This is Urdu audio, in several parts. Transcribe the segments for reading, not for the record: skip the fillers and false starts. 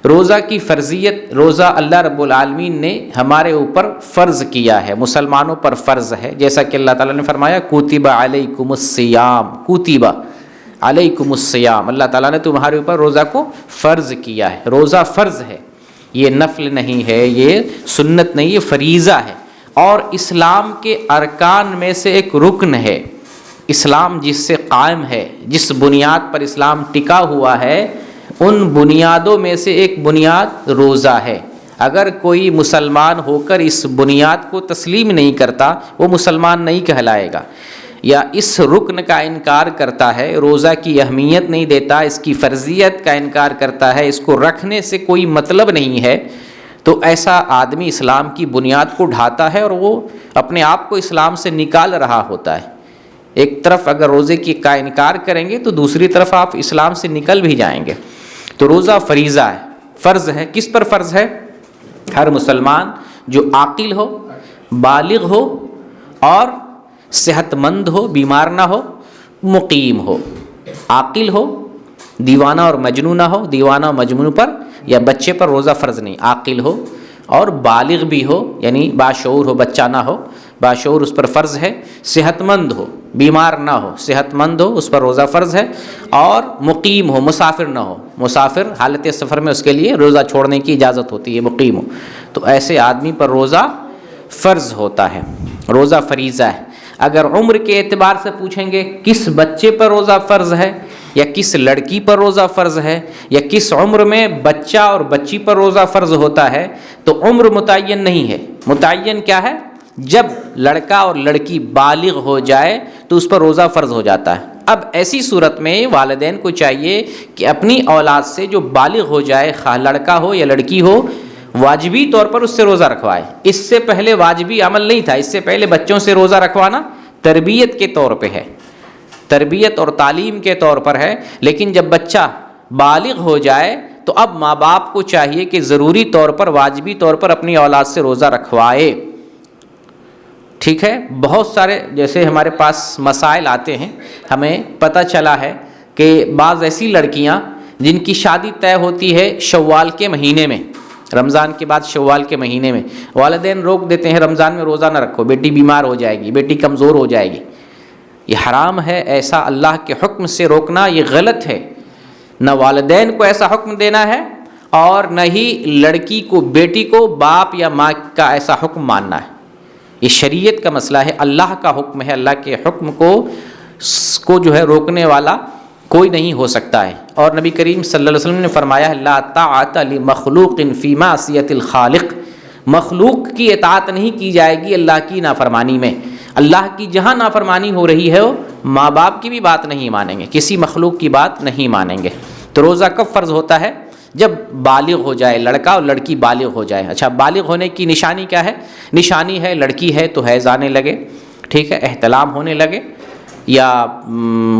روزہ کی فرضیت، روزہ اللہ رب العالمین نے ہمارے اوپر فرض کیا ہے، مسلمانوں پر فرض ہے، جیسا کہ اللہ تعالیٰ نے فرمایا کتب علیکم الصیام، کتب علیکم الصیام، اللہ تعالیٰ نے تمہارے اوپر روزہ کو فرض کیا ہے۔ روزہ فرض ہے، یہ نفل نہیں ہے، یہ سنت نہیں، یہ فریضہ ہے، اور اسلام کے ارکان میں سے ایک رکن ہے۔ اسلام جس سے قائم ہے، جس بنیاد پر اسلام ٹکا ہوا ہے، ان بنیادوں میں سے ایک بنیاد روزہ ہے۔ اگر کوئی مسلمان ہو کر اس بنیاد کو تسلیم نہیں کرتا، وہ مسلمان نہیں کہلائے گا، یا اس رکن کا انکار کرتا ہے، روزہ کی اہمیت نہیں دیتا، اس کی فرضیت کا انکار کرتا ہے، اس کو رکھنے سے کوئی مطلب نہیں ہے، تو ایسا آدمی اسلام کی بنیاد کو ڈھاتا ہے اور وہ اپنے آپ کو اسلام سے نکال رہا ہوتا ہے۔ ایک طرف اگر روزے کی کا انکار کریں گے تو دوسری طرف آپ اسلام سے نکل بھی جائیں گے۔ تو روزہ فریضہ ہے، فرض ہے۔ کس پر فرض ہے؟ ہر مسلمان جو عاقل ہو، بالغ ہو اور صحت مند ہو، بیمار نہ ہو، مقیم ہو۔ عاقل ہو، دیوانہ اور مجنون نہ ہو، دیوانہ اور مجنون پر یا بچے پر روزہ فرض نہیں، عاقل ہو اور بالغ بھی ہو، یعنی باشعور ہو، بچہ نہ ہو، باشعور اس پر فرض ہے، صحت مند ہو، بیمار نہ ہو، صحت مند ہو، اس پر روزہ فرض ہے، اور مقیم ہو، مسافر نہ ہو، مسافر حالت سفر میں اس کے لیے روزہ چھوڑنے کی اجازت ہوتی ہے، مقیم ہو، تو ایسے آدمی پر روزہ فرض ہوتا ہے، روزہ فریضہ ہے۔ اگر عمر کے اعتبار سے پوچھیں گے کس بچے پر روزہ فرض ہے، یا کس لڑکی پر روزہ فرض ہے، یا کس عمر میں بچہ اور بچی پر روزہ فرض ہوتا ہے، تو عمر متعین نہیں ہے۔ متعین کیا ہے؟ جب لڑکا اور لڑکی بالغ ہو جائے تو اس پر روزہ فرض ہو جاتا ہے۔ اب ایسی صورت میں والدین کو چاہیے کہ اپنی اولاد سے جو بالغ ہو جائے، خواہ لڑکا ہو یا لڑکی ہو، واجبی طور پر اس سے روزہ رکھوائے۔ اس سے پہلے واجبی عمل نہیں تھا، اس سے پہلے بچوں سے روزہ رکھوانا تربیت کے طور پہ ہے، تربیت اور تعلیم کے طور پر ہے، لیکن جب بچہ بالغ ہو جائے تو اب ماں باپ کو چاہیے کہ ضروری طور پر، واجبی طور پر اپنی اولاد سے روزہ رکھوائے۔ ٹھیک ہے، بہت سارے جیسے ہمارے پاس مسائل آتے ہیں، ہمیں پتہ چلا ہے کہ بعض ایسی لڑکیاں جن کی شادی طے ہوتی ہے شوال کے مہینے میں، رمضان کے بعد شوال کے مہینے میں، والدین روک دیتے ہیں رمضان میں روزہ نہ رکھو، بیٹی بیمار ہو جائے گی، بیٹی کمزور ہو جائے گی۔ یہ حرام ہے، ایسا اللہ کے حکم سے روکنا یہ غلط ہے۔ نہ والدین کو ایسا حکم دینا ہے اور نہ ہی لڑکی کو، بیٹی کو باپ یا ماں کا ایسا حکم ماننا ہے۔ یہ شریعت کا مسئلہ ہے، اللہ کا حکم ہے، اللہ کے حکم کو جو ہے روکنے والا کوئی نہیں ہو سکتا ہے۔ اور نبی کریم صلی اللہ علیہ وسلم نے فرمایا لا طاعۃ لمخلوق فی معصیۃ الخالق، مخلوق کی اطاعت نہیں کی جائے گی اللہ کی نافرمانی میں۔ اللہ کی جہاں نافرمانی ہو رہی ہے، ماں باپ کی بھی بات نہیں مانیں گے، کسی مخلوق کی بات نہیں مانیں گے۔ تو روزہ کب فرض ہوتا ہے؟ جب بالغ ہو جائے، لڑکا اور لڑکی بالغ ہو جائے۔ اچھا، بالغ ہونے کی نشانی کیا ہے؟ نشانی ہے لڑکی ہے تو حیض آنے لگے، ٹھیک ہے، احتلام ہونے لگے، یا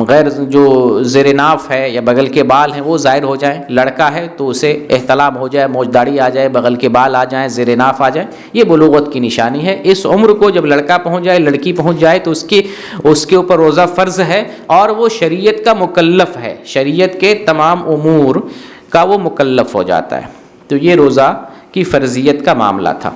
غیر جو زیر ناف ہے یا بغل کے بال ہیں وہ ظاہر ہو جائیں، لڑکا ہے تو اسے احتلام ہو جائے، موج داڑھی آ جائے، بغل کے بال آ جائیں، زیر ناف آ جائیں، یہ بلوغت کی نشانی ہے۔ اس عمر کو جب لڑکا پہنچ جائے، لڑکی پہنچ جائے تو اس کے اوپر روزہ فرض ہے، اور وہ شریعت کا مکلف ہے، شریعت کے تمام امور کا وہ مکلف ہو جاتا ہے۔ تو یہ روزہ کی فرضیت کا معاملہ تھا۔